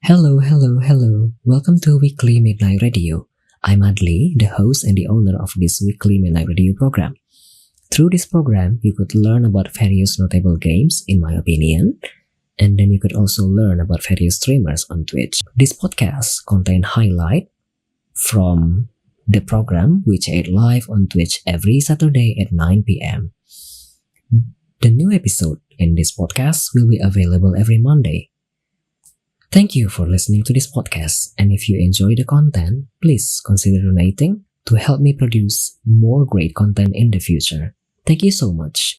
Hello, hello, hello. Welcome to Weekly Midnight Radio. I'm Adli, the host and the owner of this Weekly Midnight Radio program. Through this program, you could learn about various notable games, in my opinion, and then you could also learn about various streamers on Twitch. This podcast contains highlight from the program which aired live on Twitch every Saturday at 9 p.m. The new episode in this podcast will be available every Monday. Thank you for listening to this podcast, and if you enjoy the content, please consider donating to help me produce more great content in the future. Thank you so much.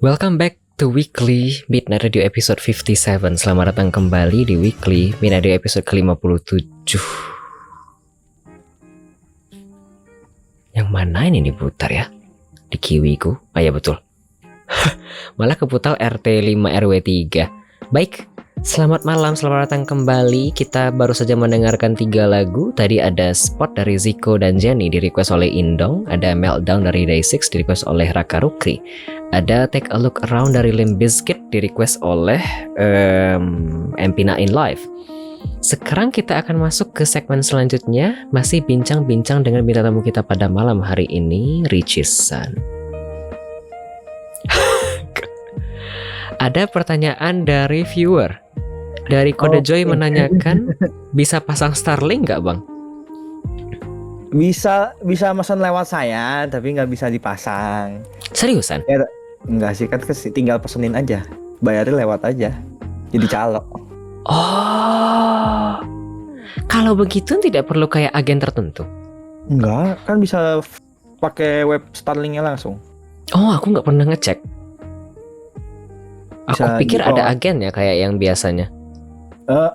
Welcome back to Weekly Midnight Radio episode 57. Selamat datang kembali di Weekly Midnight Radio episode ke-57. Yang mana ini diputar ya? Di kiwiku? Ah ya betul. Malah keputar RT 5 RW 3. Baik. Selamat malam, selamat datang kembali. Kita baru saja mendengarkan 3 lagu. Tadi ada Spot dari Zico dan Jenny di request oleh Indong. Ada Meltdown dari Day6 di request oleh Raka Rukri. Ada Take a Look Around dari Limp Bizkit di request oleh MP9 Live. Sekarang kita akan masuk ke segmen selanjutnya. Masih bincang-bincang dengan bintang tamu kita pada malam hari ini, Richisan. Ada pertanyaan dari viewer. Dari Kode Joy menanyakan, bisa pasang Starlink nggak bang? Bisa pesan lewat saya, tapi nggak bisa dipasang. Seriusan? Ya, enggak sih, kan tinggal pesenin aja, bayarnya lewat aja, jadi calo. Oh, kalau begitu tidak perlu kayak agen tertentu? Enggak, kan bisa pakai web Starlinknya langsung. Oh, aku nggak pernah ngecek. Aku pikir ada agennya kayak yang biasanya.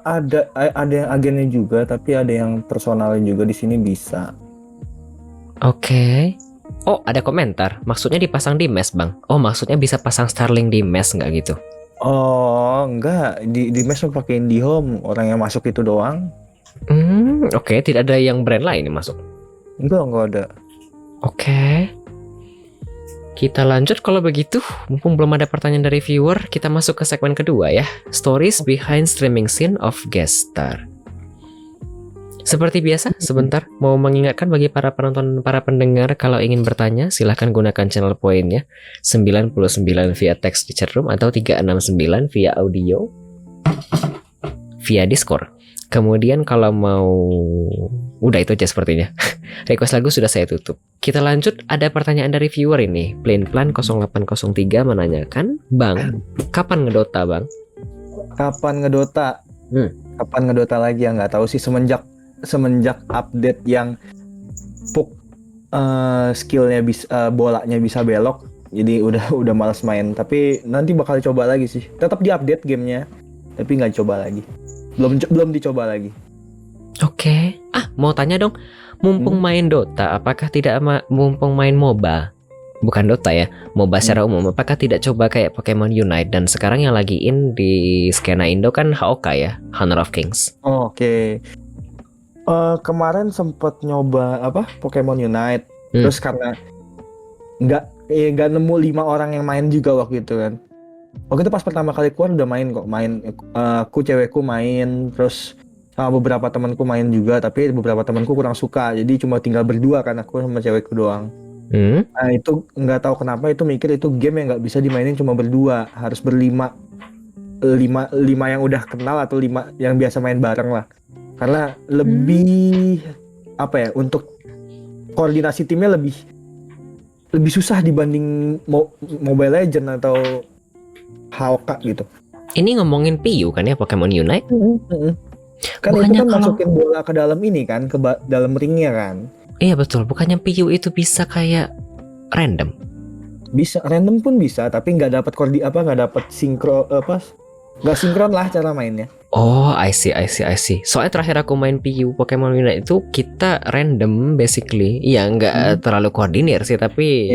Ada yang agennya juga, tapi ada yang personalnya juga di sini bisa. Oke. Oh, ada komentar. Maksudnya dipasang di mesh, Bang. Oh, maksudnya bisa pasang Starlink di mesh nggak gitu? Oh, enggak. Di mesh pakai IndiHome. Orang yang masuk itu doang. Oke. Tidak ada yang brand lain yang masuk? Enggak ada. Oke. Kita lanjut kalau begitu. Mumpung belum ada pertanyaan dari viewer, kita masuk ke segmen kedua ya. Stories behind streaming scene of guest star. Seperti biasa, sebentar mau mengingatkan bagi para penonton, para pendengar, kalau ingin bertanya silahkan gunakan channel poinnya 99 via teks di chatroom atau 369 via audio via Discord. Kemudian kalau mau, udah itu aja sepertinya. Request lagu sudah saya tutup. Kita lanjut, ada pertanyaan dari viewer ini. Plain-Plan 0803 menanyakan, Bang, kapan ngedota Bang? Kapan ngedota? Kapan ngedota lagi ya, nggak tahu sih, semenjak update yang skillnya bisa, bolanya bisa belok, jadi udah malas main. Tapi nanti bakal coba lagi sih. Tetap di-update gamenya, tapi nggak coba lagi. Belum dicoba lagi. Oke. Mau tanya dong, mumpung main Dota, apakah tidak mumpung main MOBA? Bukan Dota ya, MOBA secara umum, apakah tidak coba kayak Pokemon Unite? Dan sekarang yang lagi in di skena Indo kan HOK ya, Honor of Kings. Oke. Kemarin sempet nyoba Pokemon Unite, terus karena nggak nemu 5 orang yang main juga waktu itu kan. Waktu itu pas pertama kali keluar udah main. Aku cewekku main, terus sama beberapa temanku main juga, tapi beberapa temanku kurang suka, jadi cuma tinggal berdua kan, aku sama cewekku doang. Nah itu nggak tahu kenapa itu mikir itu game yang nggak bisa dimainin cuma berdua, harus berlima, 5 yang udah kenal atau 5 yang biasa main bareng lah, karena lebih untuk koordinasi timnya lebih susah dibanding Mobile Legends atau HOK gitu. Ini ngomongin PU kan ya, Pokemon Unite? Kan bukannya itu kan masukin bola ke dalam ini kan, ke dalam ringnya kan. Iya betul, bukannya PU itu bisa kayak random? Bisa, random pun bisa, tapi nggak dapat nggak dapat nggak sinkron lah cara mainnya. Oh, I see. Soalnya terakhir aku main PU Pokemon Unite itu kita random basically. Iya, nggak terlalu koordinir sih, tapi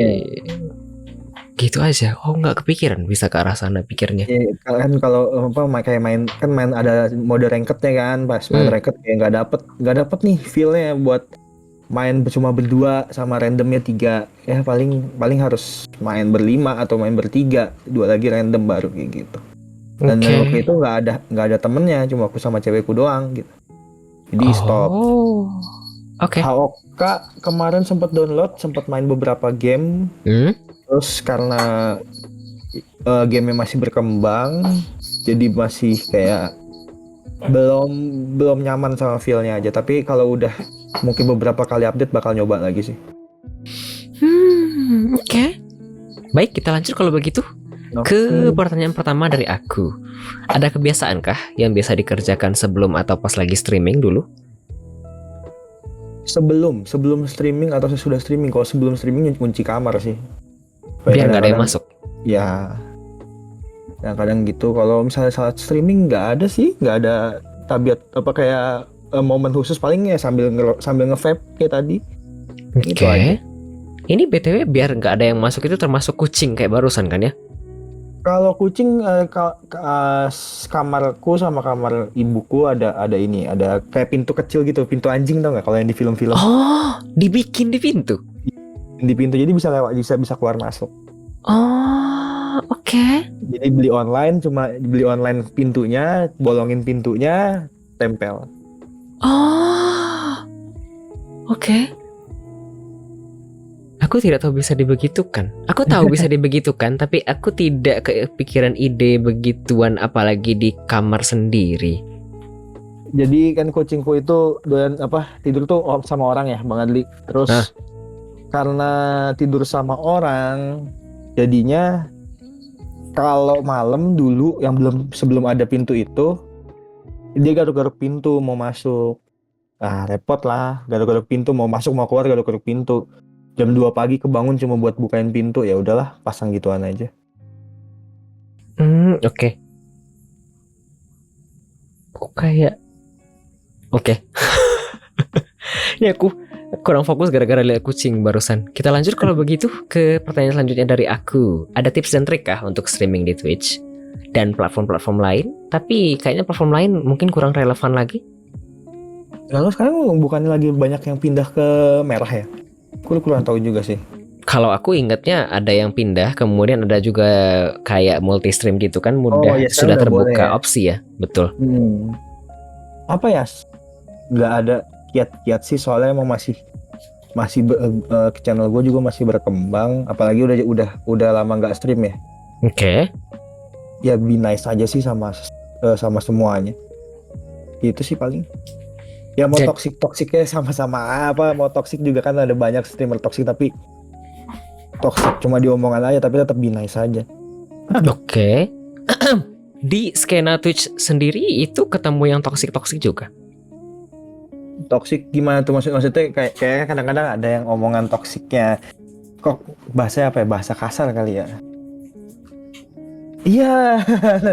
gitu aja. Oh, nggak kepikiran bisa ke arah sana pikirnya. Kan kalau kayak main ada mode ranked-nya kan, pas main ranked kayak nggak dapet nih feel-nya buat main cuma berdua sama randomnya 3. Ya paling harus main berlima atau main bertiga, 2 lagi random baru kayak gitu. Dan waktu Oke. itu nggak ada temennya, cuma aku sama cewekku doang gitu. Jadi stop. Oh. Oke. HOK kemarin sempat download, sempat main beberapa game. Hmm? Terus karena gamenya masih berkembang, jadi masih kayak belum nyaman sama feel-nya aja. Tapi kalau udah mungkin beberapa kali update bakal nyoba lagi sih. Oke. Baik, kita lanjut kalau begitu ke pertanyaan pertama dari aku. Ada kebiasaankah yang biasa dikerjakan sebelum atau pas lagi streaming dulu? Sebelum streaming atau sesudah streaming? Kalau sebelum streaming kunci kamar sih. Biar nggak ada yang masuk. Ya, kadang gitu. Kalau misalnya saat streaming nggak ada sih, nggak ada tabiat apa kayak momen khusus, paling ya sambil nge-vape kayak tadi. Oke. Itu aja. Ini BTW biar nggak ada yang masuk itu termasuk kucing kayak barusan kan ya? Kalau kucing kamarku sama kamar ibuku ada kayak pintu kecil gitu, pintu anjing, tau nggak kalau yang di film-film. Oh, dibikin di pintu. Di pintu, jadi bisa bisa keluar masuk. Oh, oke. Jadi beli online pintunya, bolongin pintunya, tempel. Oh, oke. Aku tidak tahu bisa dibegitukan. Aku tahu bisa dibegitukan, tapi aku tidak kepikiran ide begituan apalagi di kamar sendiri. Jadi kan kucingku itu doyan tidur tuh sama orang ya, Bang Adli. Terus karena tidur sama orang, jadinya kalau malam dulu yang sebelum ada pintu itu, dia garuk-garuk pintu mau masuk. Repot lah, garuk-garuk pintu mau masuk mau keluar garuk-garuk pintu. Jam 2 pagi kebangun cuma buat bukain pintu, ya udahlah pasang gituan aja. Oke. Kok kayak oke. Ya aku kurang fokus gara-gara lihat kucing barusan. Kita lanjut kalau begitu ke pertanyaan selanjutnya dari aku. Ada tips dan trik kah untuk streaming di Twitch dan platform-platform lain? Tapi kayaknya platform lain mungkin kurang relevan lagi. Lalu sekarang bukannya lagi banyak yang pindah ke merah ya? Aku kurang tahu juga sih. Kalau aku ingatnya ada yang pindah, kemudian ada juga kayak multi stream gitu kan, sudah terbuka opsi ya, betul. Apa ya? Nggak ada kiat-kiat sih, soalnya emang masih channel gue juga masih berkembang, apalagi udah lama nggak stream ya. Oke. Ya be nice aja sih sama semuanya. Itu sih paling. Ya mau toksiknya sama-sama mau toksik juga kan ada banyak streamer toksik, tapi toksik cuma diomongan aja tapi tetap be nice aja. Oke. Di skena Twitch sendiri itu ketemu yang toksik juga? Toksik gimana tuh maksudnya? Kayak kadang-kadang ada yang omongan toksiknya kok bahasa apa ya, bahasa kasar kali ya. Iya.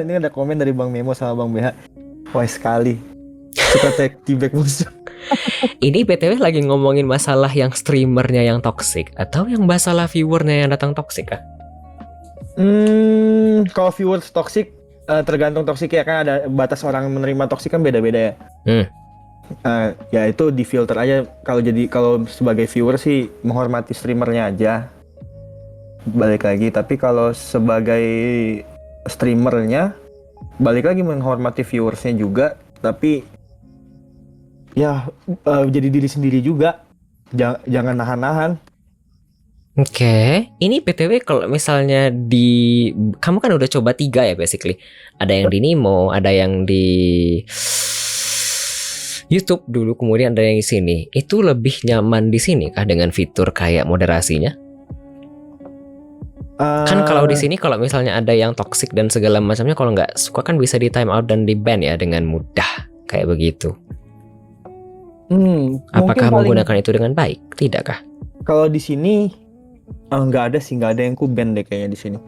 Ini ada komen dari Bang Memo sama Bang BH. Wah sekali suka take musuh. Ini BTW lagi ngomongin masalah yang streamernya yang toksik atau yang masalah viewernya yang datang toksik kah? Kalau viewers toksik tergantung toksik ya, kan ada batas orang menerima toksik kan beda-beda ya. Ya itu difilter aja. Kalau sebagai viewer sih menghormati streamernya aja, balik lagi. Tapi kalau sebagai streamernya balik lagi menghormati viewersnya juga, tapi ya jadi diri sendiri juga, jangan nahan-nahan. Oke. Ini BTW kalau misalnya kamu kan udah coba 3 ya basically. Ada yang di Nimo, ada yang di YouTube dulu, kemudian ada yang di sini. Itu lebih nyaman di sini kah dengan fitur kayak moderasinya? Kan kalau di sini kalau misalnya ada yang toxic dan segala macamnya, kalau nggak suka kan bisa di time out dan di ban ya dengan mudah kayak begitu. Apakah menggunakan itu dengan baik? Tidakkah? Kalau di sini nggak ada yang ku ban deh kayaknya di sini.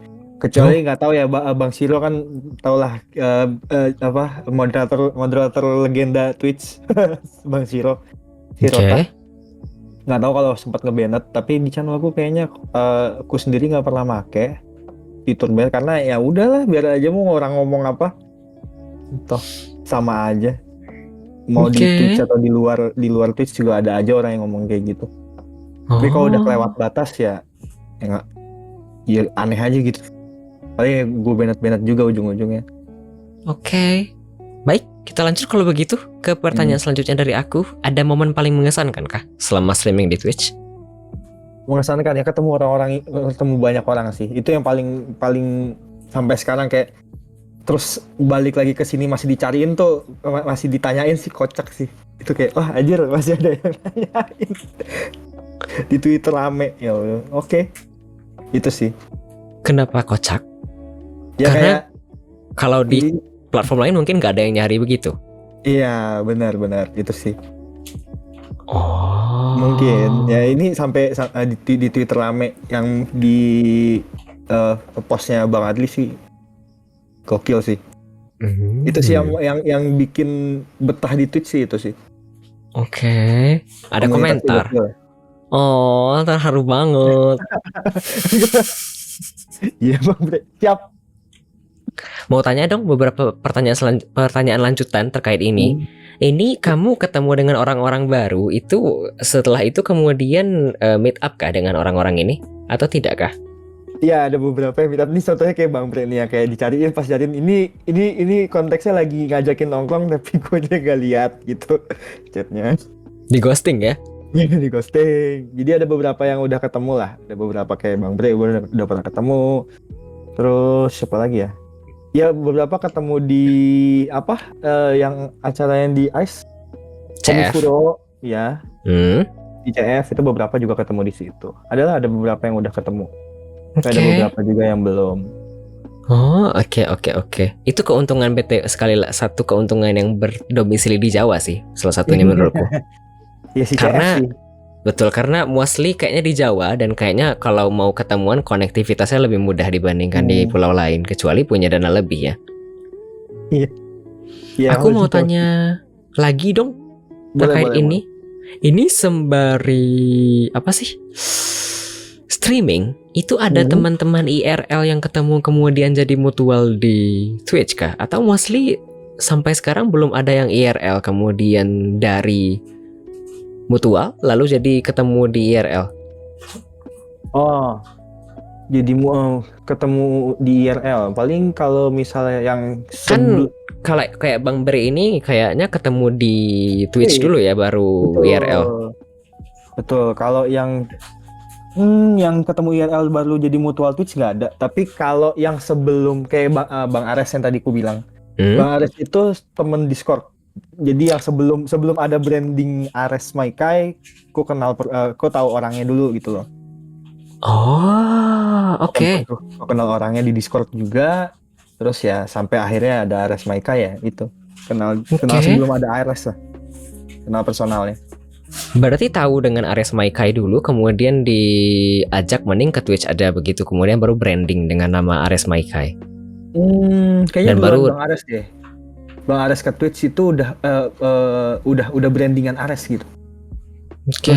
Kecuali nggak tahu ya, Bang Siro kan taulah moderator legenda Twitch Bang Siro. Oke. Nggak tahu kalau sempat ngebanet, tapi di channel aku kayaknya aku sendiri nggak pernah make fitur ban, karena ya udahlah biar aja mau orang ngomong apa, toh sama aja. Mau di Twitch atau di luar Twitch juga ada aja orang yang ngomong kayak gitu. Tapi kalau udah kelewat batas ya nggak, ya aneh aja gitu. Paling gue banet juga ujung-ujungnya. Oke. Baik, kita lanjut kalau begitu ke pertanyaan selanjutnya dari aku. Ada momen paling mengesankan kah selama streaming di Twitch? Mengesankan ya, ketemu banyak orang sih. Itu yang paling sampai sekarang kayak terus balik lagi ke sini masih dicariin tuh, masih ditanyain sih, kocak sih. Itu kayak wah anjir masih ada yang nanyain. Di Twitter rame ya. Oke. Itu sih. Kenapa kocak? Ya Karena kayak kalau di platform lain mungkin nggak ada yang nyari begitu. iya, benar itu sih. Oh. Mungkin ya ini sampai di Twitter rame yang di postnya Bang Adli sih gokil sih. Itu sih yang bikin betah di Twitch sih itu sih. Oke. Ada komentar. Oh, terharu banget. Iya Bang Bre, siap. Mau tanya dong beberapa pertanyaan lanjutan terkait ini. Ini kamu ketemu dengan orang-orang baru itu setelah itu kemudian meet up kah dengan orang-orang ini atau tidak kah? Iya, ada beberapa yang meet up nih, contohnya kayak Bang Bre nih yang kayak dicariin pas jadiin ini konteksnya lagi ngajakin nongkrong tapi gue aja gak lihat gitu chatnya. Di ghosting ya? Iya, di ghosting. Jadi ada beberapa yang udah ketemu lah. Ada beberapa kayak Bang Bre udah pernah ketemu. Terus siapa lagi ya? Ya beberapa ketemu di yang acara yang di ICE CF. Komifuro, ya. Di CF itu beberapa juga ketemu di situ. Ada beberapa yang udah ketemu. Ada beberapa juga yang belum. Oh, oke. Itu keuntungan satu keuntungan yang berdomisili di Jawa sih, salah satunya menurutku. Ya, si karena CF sih. Betul, karena mostly kayaknya di Jawa dan kayaknya kalau mau ketemuan konektivitasnya lebih mudah dibandingkan di pulau lain, kecuali punya dana lebih ya. Iya. Ya, aku mau tanya lagi dong terkait ini. Ini sembari apa sih? Streaming itu ada teman-teman IRL yang ketemu kemudian jadi mutual di Twitch kah? Atau mostly sampai sekarang belum ada yang IRL kemudian dari mutual lalu jadi ketemu di IRL? Oh, jadi ketemu di IRL. Paling kalau misalnya yang kan kalau kayak Bang Bre ini kayaknya ketemu di Twitch dulu ya baru IRL. Betul. Kalau yang ketemu IRL baru jadi mutual Twitch nggak ada. Tapi kalau yang sebelum kayak Bang Ares yang tadi ku bilang, Bang Ares itu temen Discord. Jadi yang sebelum ada branding Ares Maikai, ku tahu orangnya dulu gitu loh. Oh, oke. Ku kenal orangnya di Discord juga. Terus ya sampai akhirnya ada Ares Maikai ya itu. Kenal sebelum ada Ares lah. Kenal personalnya. Berarti tahu dengan Ares Maikai dulu, kemudian diajak mending ke Twitch ada begitu, kemudian baru branding dengan nama Ares Maikai. Kayaknya baru Bang Ares deh. Bang Ares ke Twitch itu udah brandingan Ares gitu. Oke.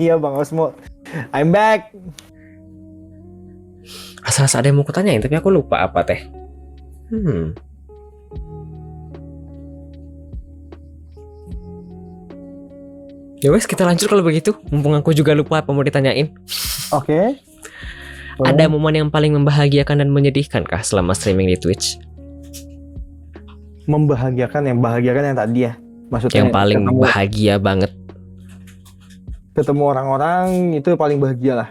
Iya Bang Osmo, I'm back. Rasa ada yang mau kutanyain tapi aku lupa apa teh. Ya wes, kita lanjut kalau begitu. Mumpung aku juga lupa apa mau ditanyain. Oke. Ada momen yang paling membahagiakan dan menyedihkan kah selama streaming di Twitch? Membahagiakan yang tadi ya. Maksudnya yang paling bahagia banget. Ketemu orang-orang itu paling bahagia lah.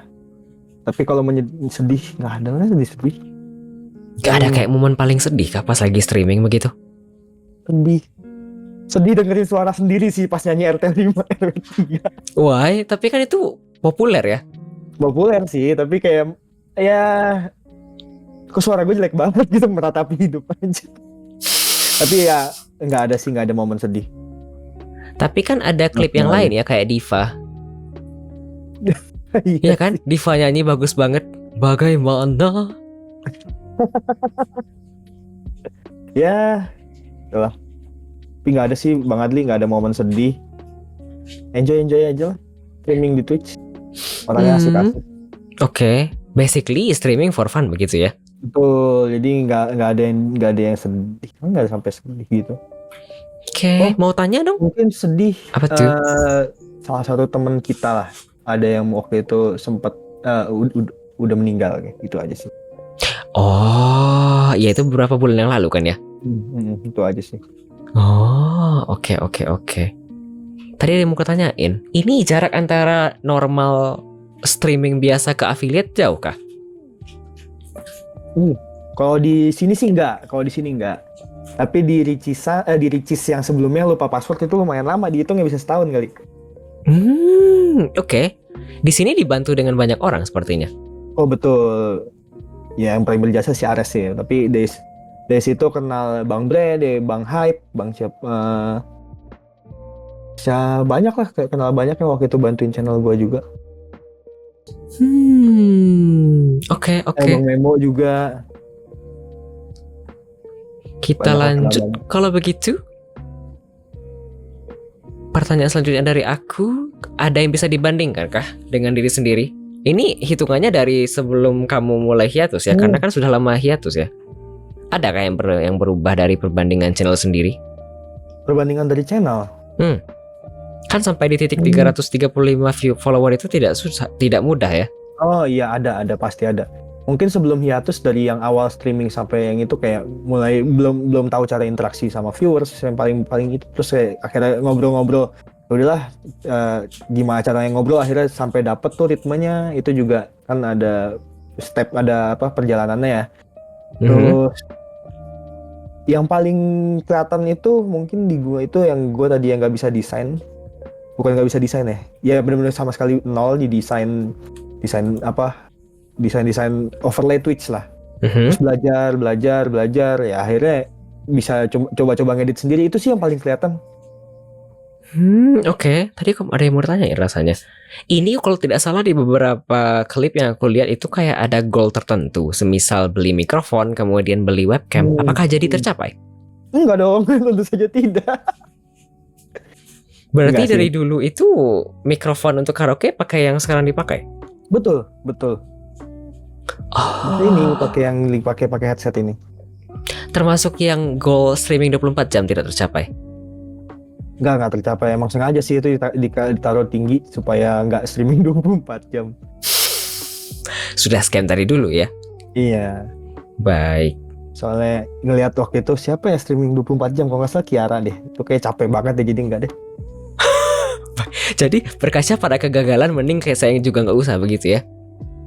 Tapi kalau sedih nggak ada lah, sedih. Gak ada kayak momen paling sedih kah pas lagi streaming begitu? Sedih dengerin suara sendiri sih pas nyanyi RT5, RT3. Why? Tapi kan itu populer ya? Populer sih, tapi kayak ya kok suara gue jelek banget gitu meratapi hidup aja. Tapi ya nggak ada momen sedih. Tapi kan ada klip yang lain ya kayak Diva. Iya kan? Diva nyanyi bagus banget. Bagaimana? Ya, itulah. Tapi nggak ada sih Bang Adli, nggak ada momen sedih. Enjoy aja lah streaming di Twitch. Orangnya asik-asik. Oke. Basically streaming for fun begitu ya? Betul. Jadi nggak ada yang sedih. Nggak sampai sedih gitu. Oke. Mau tanya dong? Mungkin sedih. Apa tuh? Salah satu teman kita lah. Ada yang waktu itu sempat udah meninggal kayak gitu aja sih. Oh, ya itu beberapa bulan yang lalu kan ya? Itu aja sih. Oh, oke. Tadi ada yang mau tanyain, ini jarak antara normal streaming biasa ke affiliate jauh kah? Kalau di sini sih enggak, Tapi di Ricis yang sebelumnya lupa password itu lumayan lama, dihitungnya bisa setahun kali. Oke. Di sini dibantu dengan banyak orang sepertinya. Oh betul. Ya yang paling berjasa si Ares sih, tapi dari situ kenal Bang Bre, Bang Hype, Bang banyak lah, kenal banyak yang waktu itu bantuin channel gua juga. Oke. Bang Memo juga. Kita lanjut. Kalau begitu, pertanyaan selanjutnya dari aku, ada yang bisa dibandingkan kah dengan diri sendiri? Ini hitungannya dari sebelum kamu mulai hiatus ya, karena kan sudah lama hiatus ya. Adakah yang berubah dari perbandingan channel sendiri? Perbandingan dari channel? Kan sampai di titik 335 follower itu tidak mudah ya? Oh iya, ada pasti ada. Mungkin sebelum hiatus, dari yang awal streaming sampai yang itu kayak mulai belum tahu cara interaksi sama viewers, yang paling itu, terus kayak akhirnya ngobrol, udahlah gimana caranya ngobrol, akhirnya sampai dapet tuh ritmenya. Itu juga kan ada step, ada perjalanannya ya. Terus yang paling kelihatan itu mungkin di gua itu yang gua tadi yang nggak bisa desain, bukan nggak bisa desain ya benar-benar sama sekali nol di desain overlay Twitch lah. Terus belajar ya akhirnya bisa coba ngedit sendiri. Itu sih yang paling kelihatan. Oke. Tadi ada yang mau tanya ya rasanya. Ini kalau tidak salah di beberapa klip yang aku lihat itu kayak ada goal tertentu, semisal beli mikrofon, kemudian beli webcam. Apakah jadi tercapai? Enggak dong, tentu saja tidak. Berarti dari dulu itu mikrofon untuk karaoke pakai yang sekarang dipakai? Betul. Ini pakai headset ini. Termasuk yang goal streaming 24 jam tidak tercapai? Nggak tercapai. Emang sengaja sih itu ditaruh tinggi supaya nggak streaming 24 jam. Sudah scam tadi dulu ya? Iya. Baik. Soalnya ngelihat waktu itu siapa ya streaming 24 jam, kalau nggak salah Kiara deh. Itu kayak capek banget deh, jadi nggak deh. Jadi berkaca pada kegagalan, mending kayak saya juga nggak usah begitu ya?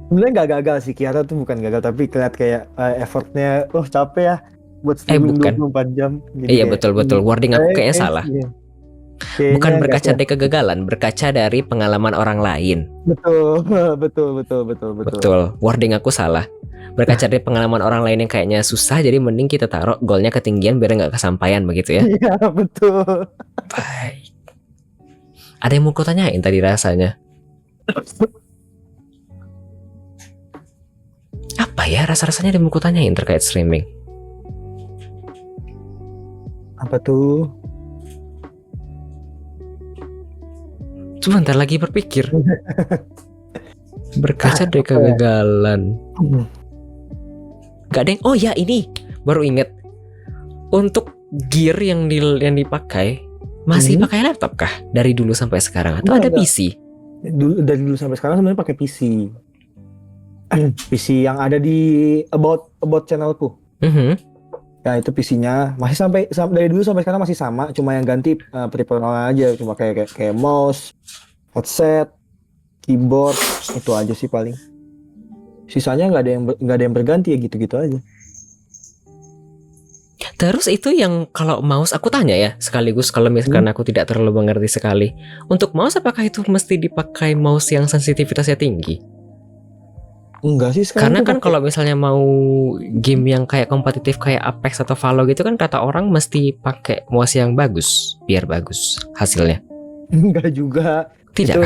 Sebenarnya nggak gagal sih, Kiara tuh bukan gagal, tapi kelihatan kayak effortnya capek ya buat streaming 24 jam. Jadi iya betul. Wording aku kayaknya salah. Iya. Bukan berkaca dari kegagalan, berkaca dari pengalaman orang lain. Betul. Wording aku salah. Berkaca dari pengalaman orang lain yang kayaknya susah, jadi mending kita taruh goalnya ketinggian biar nggak kesampaian begitu ya? Iya betul. Baik. Ada yang mau kau tanyain tadi rasanya? Apa ya rasa-rasanya ada yang mau kau tanyain terkait streaming? Apa tuh? Sebentar lagi berpikir. Berkaca dari kegagalan. Gak ada yang. Oh ya, ini baru inget. Untuk gear yang dipakai masih pakai laptop kah dari dulu sampai sekarang atau ada PC? Dari dulu sampai sekarang sebenarnya pakai PC. PC yang ada di about channelku. Ya itu PC-nya masih sampai dari dulu sampai sekarang masih sama, cuma yang ganti peripheral aja, cuma kayak mouse, headset, keyboard, itu aja sih paling. Sisanya nggak ada yang berganti ya, gitu-gitu aja. Terus itu yang kalau mouse aku tanya ya sekaligus, kalau misalkan aku tidak terlalu mengerti sekali, untuk mouse apakah itu mesti dipakai mouse yang sensitivitasnya tinggi? Enggak sih sekarang. Karena kan kalau misalnya mau game yang kayak kompetitif kayak Apex atau Valo gitu kan kata orang mesti pakai mouse yang bagus biar bagus hasilnya. Enggak juga. Tidak.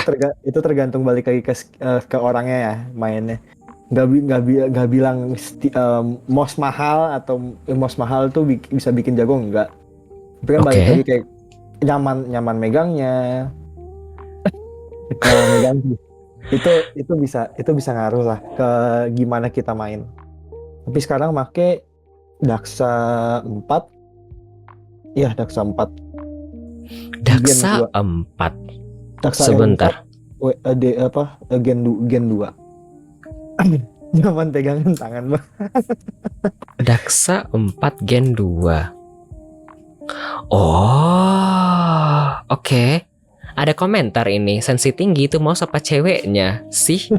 Itu tergantung balik lagi ke orangnya ya mainnya. Nggak bilang mouse mahal atau mouse mahal tuh bisa bikin jago, enggak. Tapi kan balik lagi kayak nyaman megangnya. Itu bisa ngaruh lah ke gimana kita main. Tapi sekarang make Daksa 4. Iya, Daksa 4. Daksa 4. Daksa sebentar. Gen 2. Zaman pegangan tangan Bang. Daksa 4 Gen 2. Oh, oke. Ada komentar ini, sensi tinggi itu mau apa ceweknya sih?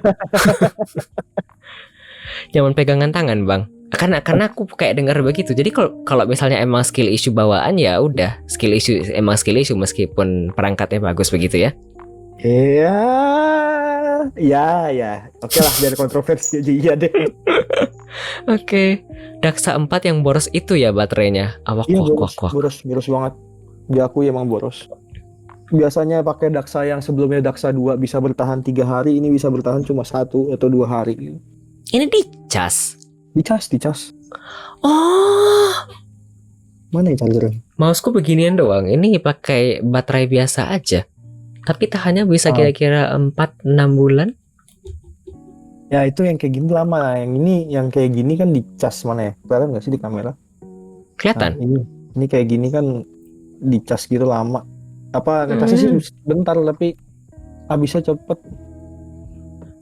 Jangan pegangan tangan bang. Karena aku kayak dengar begitu. Jadi kalau misalnya emang skill issue bawaan ya udah skill issue meskipun perangkatnya bagus begitu ya. Iya, ya. Oke lah, biar kontroversi aja iya deh. Oke. Daksa 4 yang boros itu ya baterainya. Awak Iya wak. boros banget. Diakui emang boros. Biasanya pakai Daksa yang sebelumnya Daksa 2 bisa bertahan 3 hari, ini bisa bertahan cuma 1 atau 2 hari. Ini dicas. Dicas. Oh, Mana ya chargernya? mouseku beginian doang. Ini pakai baterai biasa aja. Tapi tahannya bisa kira-kira 4-6 bulan. Ya itu yang kayak gini lama. Yang ini yang kayak gini kan dicas mana ya? Kelihatan nggak sih di kamera? Kelihatan? Nah, ini kayak gini kan dicas gitu lama. Apa ngecasnya sih bentar tapi habisnya cepet.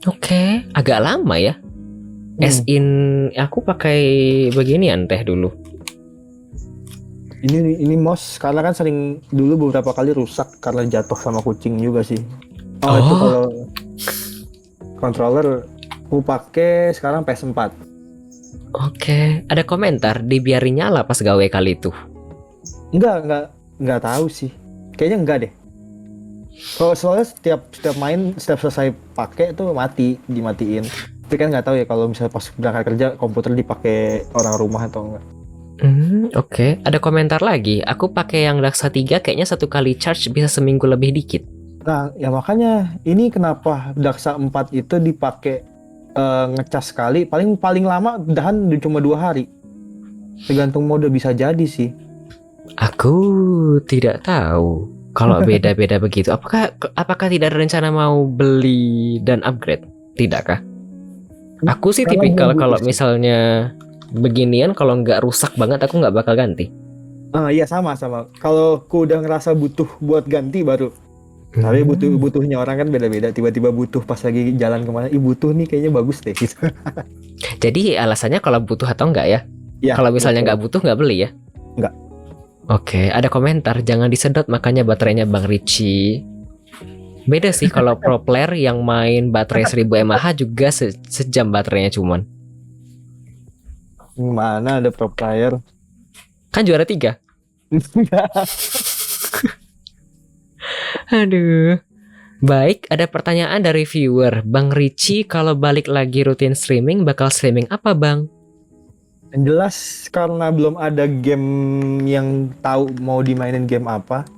Oke, agak lama ya. As in aku pakai beginian teh dulu. Ini mouse karena kan sering dulu beberapa kali rusak karena jatuh sama kucing juga sih. Itu kalau controller aku pakai sekarang PS4. Oke, ada komentar dibiarin nyala pas gawe kali itu. Enggak tahu sih. Kayaknya enggak deh. Kalau soalnya setiap main setiap selesai pakai tuh dimatiin. Tapi kan nggak tahu ya kalau misalnya pas berangkat kerja komputer dipakai orang rumah atau enggak. Oke. Ada komentar lagi. Aku pakai yang Daksa 3 kayaknya 1 kali charge bisa seminggu lebih dikit. Nah, ya makanya ini kenapa Daksa 4 itu dipakai ngecas sekali, paling lama dahan cuma 2 hari. Tergantung mode bisa jadi sih. Aku tidak tahu kalau beda-beda begitu. Apakah tidak ada rencana mau beli dan upgrade? Tidakkah? Aku sih tipikal kalau misalnya beginian kalau nggak rusak banget aku nggak bakal ganti. Iya sama. Kalau aku udah ngerasa butuh buat ganti baru. Tapi butuhnya orang kan beda-beda. Tiba-tiba butuh pas lagi jalan kemana, butuh nih kayaknya bagus deh gitu. Jadi alasannya kalau butuh atau enggak ya? Ya kalau misalnya nggak butuh nggak beli ya? Nggak. Oke, ada komentar jangan disedot makanya baterainya Bang Ricci. Beda sih kalau pro player yang main baterai 1000 mAh juga sejam baterainya cuman. Mana ada pro player? Kan juara 3. Aduh. Baik, ada pertanyaan dari viewer. Bang Ricci kalau balik lagi rutin streaming bakal streaming apa bang? Yang jelas karena belum ada game yang tahu mau dimainin game apa.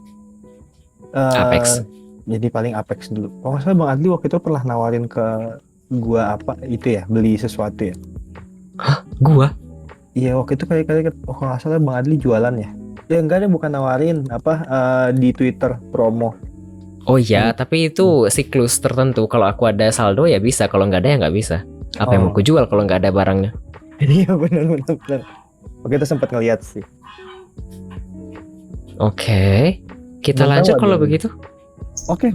Apex. Jadi paling Apex dulu. Kalau nggak salah Bang Adli waktu itu pernah nawarin ke gua apa itu ya, beli sesuatu ya. Hah? Gua? Iya waktu itu kali-kali kalau nggak salah Bang Adli jualan ya. Ya enggak deh, bukan nawarin di Twitter promo. Oh iya, tapi itu siklus tertentu. Kalau aku ada saldo ya bisa, kalau nggak ada ya nggak bisa. Apa yang mau aku jual kalau nggak ada barangnya? Iya benar. Oke, itu sempat ngeliat sih. Oke, kita lanjut kalau begitu. Oke.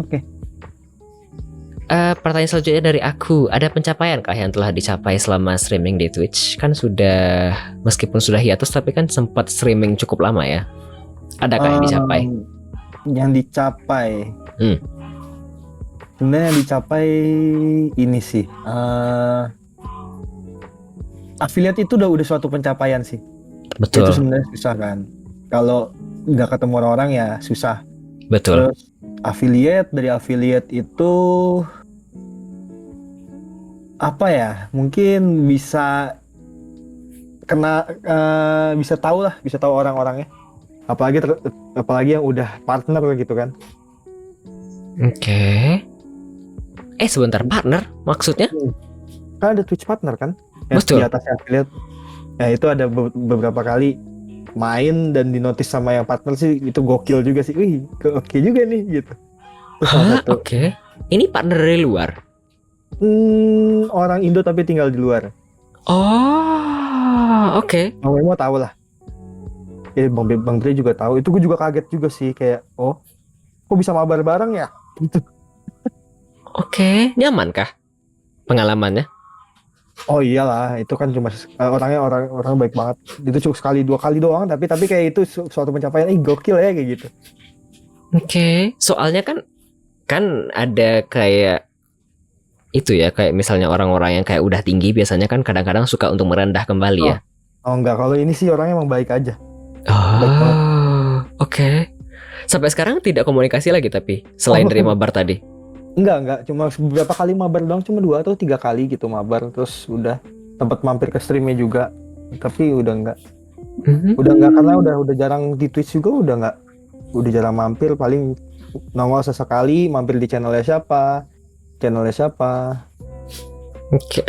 Pertanyaan selanjutnya dari aku, ada pencapaian kah yang telah dicapai selama streaming di Twitch? Kan sudah, meskipun sudah hiatus tapi kan sempat streaming cukup lama ya. Adakah yang dicapai? Yang dicapai sebenarnya yang dicapai ini sih, affiliate itu udah suatu pencapaian sih. Betul. Itu sebenarnya susah kan, kalau nggak ketemu orang-orang ya susah. Betul. Terus dari affiliate itu apa ya, mungkin bisa bisa tahu orang-orangnya, apalagi yang udah partner gitu kan. Oke. Sebentar, partner maksudnya? Kan ada Twitch partner kan? Betul. Di atasnya affiliate. Nah itu ada beberapa kali main dan dinotis sama yang partner sih, itu gokil juga sih. Wih, oke juga nih gitu. Oke. Ini partner dari luar? Orang Indo tapi tinggal di luar. Oh, oke. Bang Memo tahu lah. Bang Dre juga tahu. Itu gue juga kaget juga sih, kayak kok bisa mabar bareng ya? Gitu. Oke, nyaman kah pengalamannya? Oh iyalah, itu kan cuma orangnya orang baik banget. Itu cuma sekali 2 kali doang, tapi kayak itu suatu pencapaian, gokil ya kayak gitu. Oke, soalnya kan ada kayak itu ya, kayak misalnya orang-orang yang kayak udah tinggi biasanya kan kadang-kadang suka untuk merendah kembali Oh, ya. oh enggak, kalau ini sih orangnya emang baik aja. Baik banget. Oh, oke. Sampai sekarang tidak komunikasi lagi tapi selain dari mabar tadi. Enggak, cuma beberapa kali mabar doang, cuma 2 atau 3 kali gitu mabar, terus udah tempat mampir ke streamnya juga, tapi udah enggak karena udah jarang di Twitch juga, udah jarang mampir, paling nongol sesekali mampir di channelnya siapa. Oke.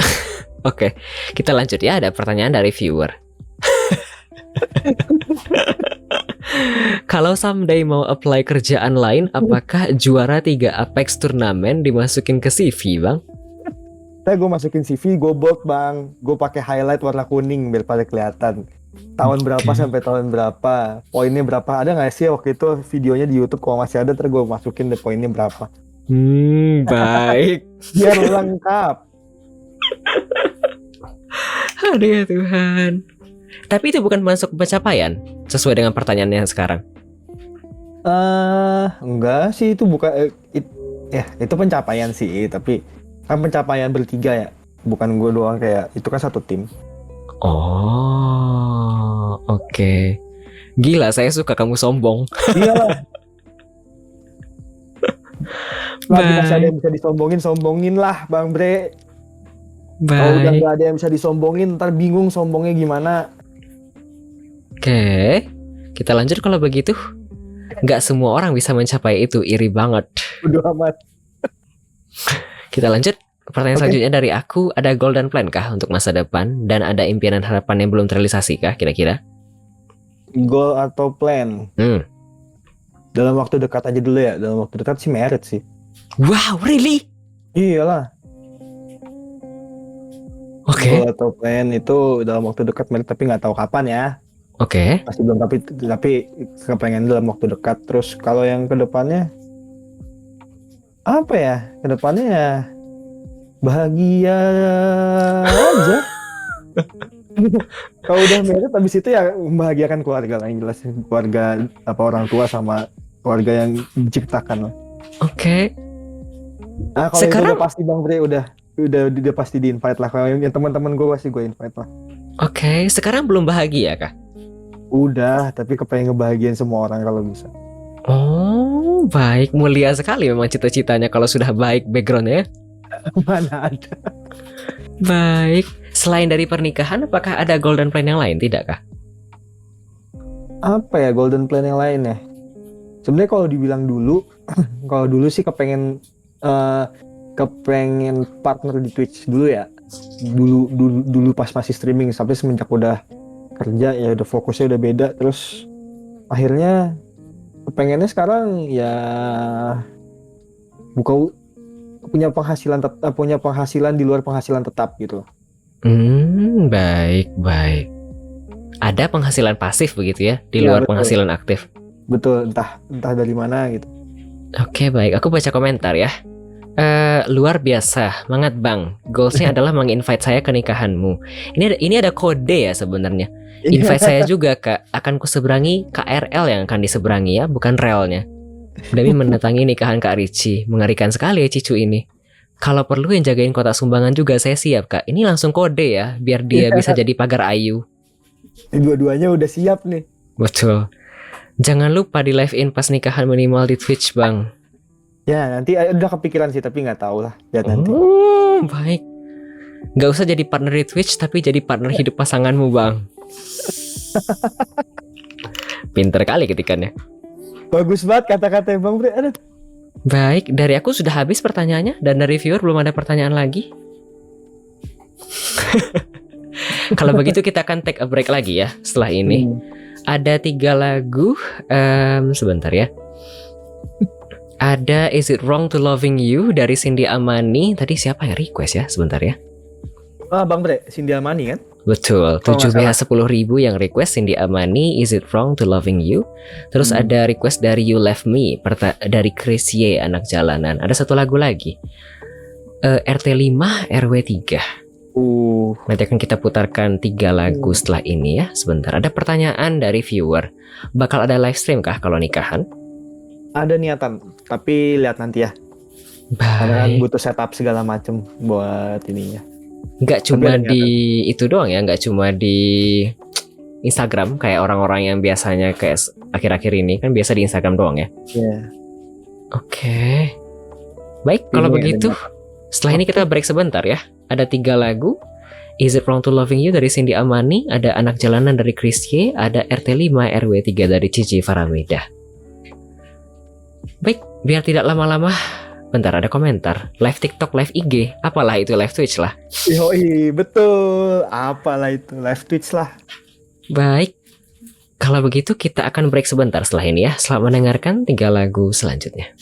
Oke, kita lanjut ya, ada pertanyaan dari viewer. Kalau someday mau apply kerjaan lain, apakah juara 3 Apex turnamen dimasukin ke CV, Bang? Gue masukin CV, gue bold bang, gue pakai highlight warna kuning biar pada kelihatan tahun berapa sampai tahun berapa, poinnya berapa. Ada nggak sih waktu itu videonya di YouTube? Kalau masih ada, ntar gue masukin deh poinnya berapa. Baik. Biar lengkap. Aduh ya Tuhan. Tapi itu bukan masuk pencapaian sesuai dengan pertanyaannya sekarang. Enggak sih, itu bukan itu pencapaian sih, tapi kan pencapaian bertiga ya, bukan gue doang, kayak itu kan satu tim. Oh, oke. Gila, saya suka kamu sombong. Iyalah. Lagi masih ada yang bisa sombongin lah Bang Bre. Kalau udah nggak ada yang bisa disombongin, ntar bingung sombongnya gimana. Oke, kita lanjut kalau begitu. Nggak semua orang bisa mencapai itu, iri banget. Udah amat. Kita lanjut. Pertanyaan selanjutnya dari aku, ada golden plan kah untuk masa depan? Dan ada impian dan harapan yang belum terrealisasi kah kira-kira? Goal atau plan? Dalam waktu dekat aja dulu ya. Dalam waktu dekat sih married sih. Wow, really? Iyalah. Oke. Goal atau plan itu dalam waktu dekat married, tapi nggak tahu kapan ya. Oke. Masih belum, tapi kepengen dalam waktu dekat. Terus kalau yang kedepannya apa ya? Kedepannya ya bahagia aja. Kalau udah married, habis itu ya membahagiakan keluarga lah, yang jelas keluarga, apa, orang tua sama keluarga yang diciptakan lah. Oke. Nah, kalau sekarang itu udah pasti Bang Bre, udah pasti di invite lah. Kalau yang teman-teman gue pasti gue invite lah. Oke, sekarang belum bahagia kah? Udah, tapi kepengen ngebahagiain semua orang kalau bisa. Oh, baik, mulia sekali memang cita-citanya kalau sudah baik backgroundnya. Mana ada. Baik, selain dari pernikahan, apakah ada golden plan yang lain, tidakkah? Apa ya golden plan yang lain ya? Sebenarnya kalau dibilang dulu, kalau dulu sih kepengen partner di Twitch dulu ya. Dulu pas masih streaming, sampai semenjak udah kerja ya udah fokusnya udah beda. Terus akhirnya kepengennya sekarang ya punya penghasilan di luar penghasilan tetap gitu. Baik. Ada penghasilan pasif begitu ya, di luar penghasilan aktif. Betul, entah dari mana gitu. Oke, baik. Aku baca komentar ya. Luar biasa, semangat Bang. Goalsnya adalah menginvite saya ke nikahanmu. Ini ada kode ya sebenarnya. Invite saya juga Kak. Akan kuseberangi KRL yang akan diseberangi ya, bukan relnya. Demi mendatangi nikahan Kak Ricci. Mengerikan sekali ya Cicu ini. Kalau perlu yang jagain kotak sumbangan juga saya siap Kak. Ini langsung kode ya, biar dia bisa jadi pagar ayu. Dua-duanya udah siap nih. Betul. Jangan lupa di live in pas nikahan minimal di Twitch Bang. Ya nanti udah kepikiran sih, tapi nggak tahu lah. Lihat nanti. Baik. Nggak usah jadi partner di Twitch, tapi jadi partner hidup pasanganmu Bang. Pinter kali ketikannya. Bagus banget kata-kata Bang Bre. Aduh. Baik, dari aku sudah habis pertanyaannya, dan dari viewer belum ada pertanyaan lagi. Kalau begitu kita akan take a break lagi ya setelah ini. Ada 3 lagu. Sebentar ya. Ada Is It Wrong to Loving You dari Cindy Amani. Tadi siapa yang request ya? Sebentar ya. Bang Bre, Cindy Amani kan? Betul, 7BH 10.000 yang request Cindy Amani, Is It Wrong to Loving You. Terus ada request dari You Left Me, dari Chris Y, Anak Jalanan. Ada satu lagu lagi, RT5 RW3. Nanti akan kita putarkan 3 lagu setelah ini ya. Sebentar, ada pertanyaan dari viewer. Bakal ada live stream kah kalau nikahan? Ada niatan, tapi lihat nanti ya. Karena kan Baik. butuh setup segala macem buat ininya. Nggak cuma ada di itu doang ya, nggak cuma di Instagram kayak orang-orang yang biasanya kayak akhir-akhir ini kan biasa di Instagram doang ya. Iya. Oke. Baik, kalau Ini begitu ada- setelah ini kita break sebentar ya. Ada 3 lagu. Is It Wrong to Loving You dari Cindy Amani, ada Anak Jalanan dari Chrisye, ada RT5 RW3 dari Cici Faramida. Baik, biar tidak lama-lama, bentar ada komentar. Live TikTok, live IG, apalah itu live Twitch lah. Yoi, betul. Apalah itu live Twitch lah. Baik, kalau begitu kita akan break sebentar setelah ini ya. Selamat mendengarkan 3 lagu selanjutnya.